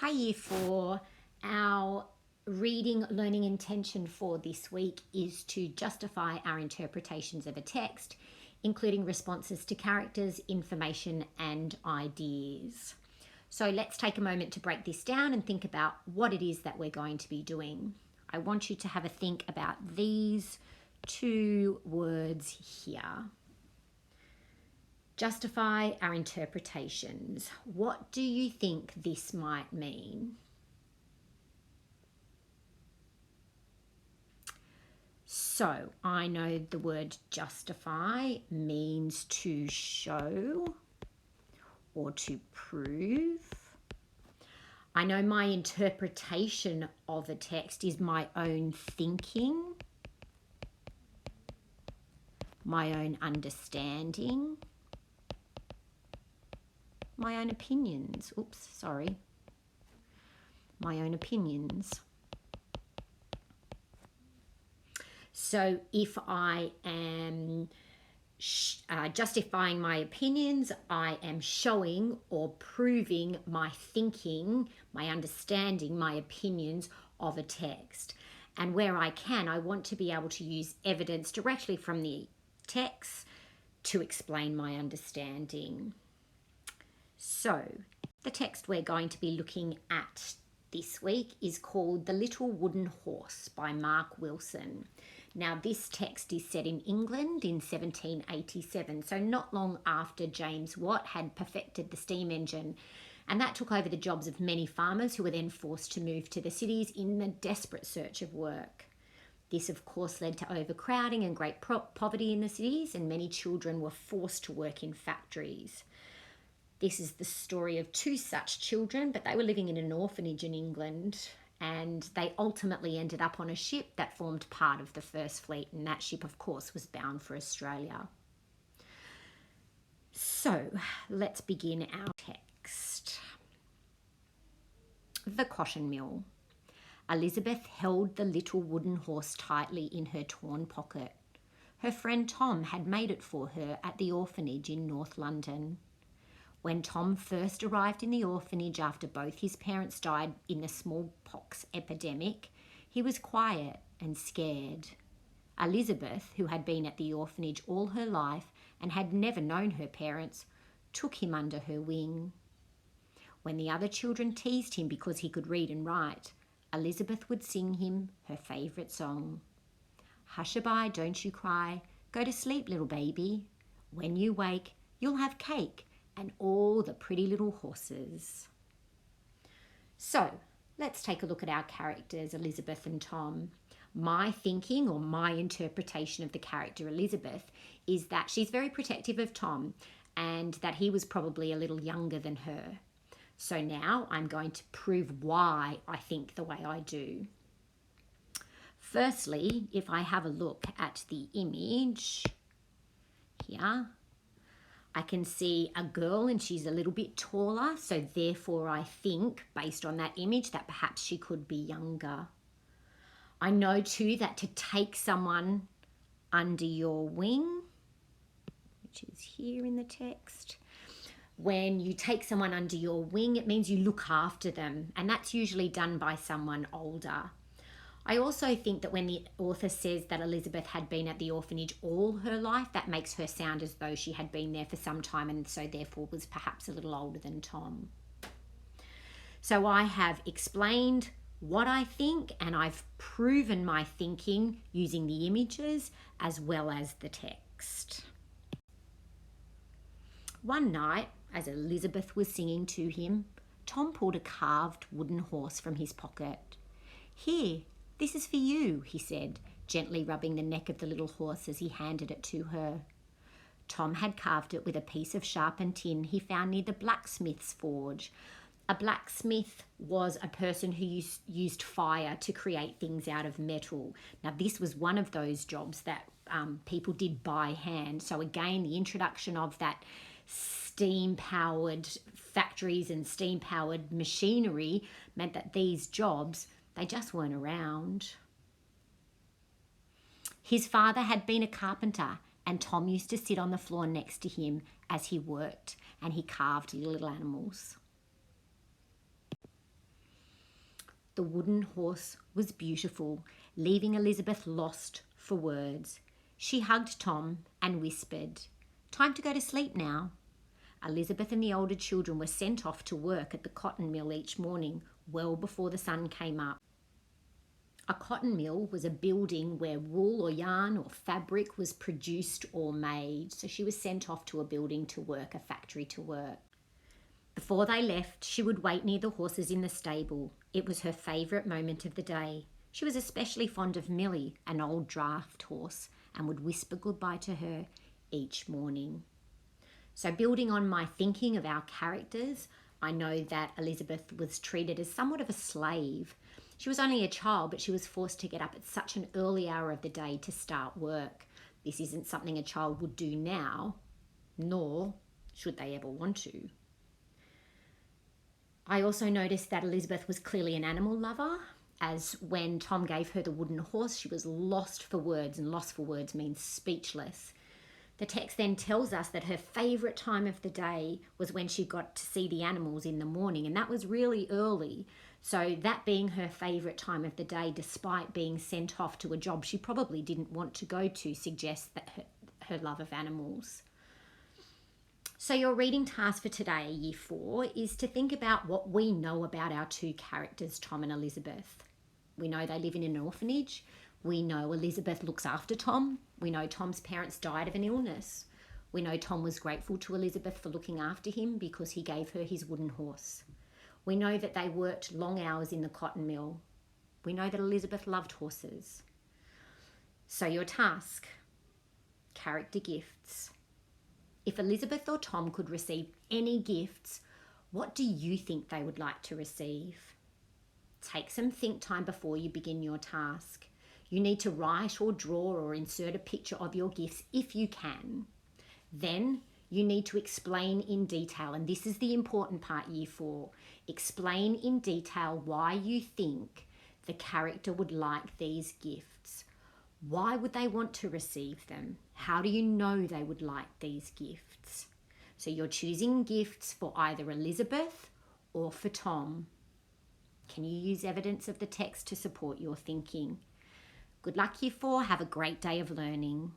Hi Year 4, our reading learning intention for this week is to justify our interpretations of a text, including responses to characters, information and ideas. So let's take a moment to break this down and think about what it is that we're going to be doing. I want you to have a think about these two words here. Justify our interpretations. What do you think this might mean? So I know the word justify means to show or to prove. I know my interpretation of a text is my own thinking, my own understanding, my own opinions. My own opinions. So if I am justifying my opinions, I am showing or proving my thinking, my understanding, my opinions of a text. And where I can, I want to be able to use evidence directly from the text to explain my understanding. So the text we're going to be looking at this week is called The Little Wooden Horse by Mark Wilson. Now this text is set in England in 1787, so not long after James Watt had perfected the steam engine, and that took over the jobs of many farmers who were then forced to move to the cities in the desperate search of work. This of course led to overcrowding and great poverty in the cities, and many children were forced to work in factories. This is the story of two such children, but they were living in an orphanage in England, and they ultimately ended up on a ship that formed part of the First Fleet, and that ship, of course, was bound for Australia. So let's begin our text. The cotton mill. Elizabeth held the little wooden horse tightly in her torn pocket. Her friend Tom had made it for her at the orphanage in North London. When Tom first arrived in the orphanage after both his parents died in the smallpox epidemic, he was quiet and scared. Elizabeth, who had been at the orphanage all her life and had never known her parents, took him under her wing. When the other children teased him because he could read and write, Elizabeth would sing him her favourite song. "Hush-a-bye, don't you cry, go to sleep, little baby. When you wake, you'll have cake and all the pretty little horses." So let's take a look at our characters, Elizabeth and Tom. My thinking or my interpretation of the character Elizabeth is that she's very protective of Tom and that he was probably a little younger than her. So now I'm going to prove why I think the way I do. Firstly, if I have a look at the image here, I can see a girl and she's a little bit taller, so therefore I think, based on that image, that perhaps she could be younger. I know too that to take someone under your wing, which is here in the text, when you take someone under your wing, it means you look after them, and that's usually done by someone older. I also think that when the author says that Elizabeth had been at the orphanage all her life, that makes her sound as though she had been there for some time and so therefore was perhaps a little older than Tom. So I have explained what I think and I've proven my thinking using the images as well as the text. One night, as Elizabeth was singing to him, Tom pulled a carved wooden horse from his pocket. "Here, this is for you," he said, gently rubbing the neck of the little horse as he handed it to her. Tom had carved it with a piece of sharpened tin he found near the blacksmith's forge. A blacksmith was a person who used fire to create things out of metal. Now, this was one of those jobs that people did by hand. So again, the introduction of that steam-powered factories and steam-powered machinery meant that these jobs, they just weren't around. His father had been a carpenter, and Tom used to sit on the floor next to him as he worked, and he carved little animals. the wooden horse was beautiful, leaving Elizabeth lost for words. She hugged Tom and whispered, "Time to go to sleep now." Elizabeth and the older children were sent off to work at the cotton mill each morning, well before the sun came up. A cotton mill was a building where wool or yarn or fabric was produced or made, so she was sent off to a building to work, a factory to work. Before they left, she would wait near the horses in the stable. It was her favourite moment of the day. She was especially fond of Millie, an old draft horse, and would whisper goodbye to her each morning. So building on my thinking of our characters, I know that Elizabeth was treated as somewhat of a slave. She was only a child, but she was forced to get up at such an early hour of the day to start work. This isn't something a child would do now, nor should they ever want to. I also noticed that Elizabeth was clearly an animal lover, as when Tom gave her the wooden horse, she was lost for words, and lost for words means speechless. The text then tells us that her favourite time of the day was when she got to see the animals in the morning, and that was really early. So that being her favourite time of the day, despite being sent off to a job she probably didn't want to go to, suggests that her love of animals. So your reading task for today, Year 4, is to think about what we know about our two characters, Tom and Elizabeth. We know they live in an orphanage. We know Elizabeth looks after Tom. We know Tom's parents died of an illness. We know Tom was grateful to Elizabeth for looking after him because he gave her his wooden horse. We know that they worked long hours in the cotton mill. We know that Elizabeth loved horses. So your task, character gifts. If Elizabeth or Tom could receive any gifts, what do you think they would like to receive? Take some think time before you begin your task. You need to write or draw or insert a picture of your gifts if you can. Then you need to explain in detail, and this is the important part, Year 4. Explain in detail why you think the character would like these gifts. Why would they want to receive them? How do you know they would like these gifts? So you're choosing gifts for either Elizabeth or for Tom. Can you use evidence of the text to support your thinking? Good luck, Year 4. Have a great day of learning.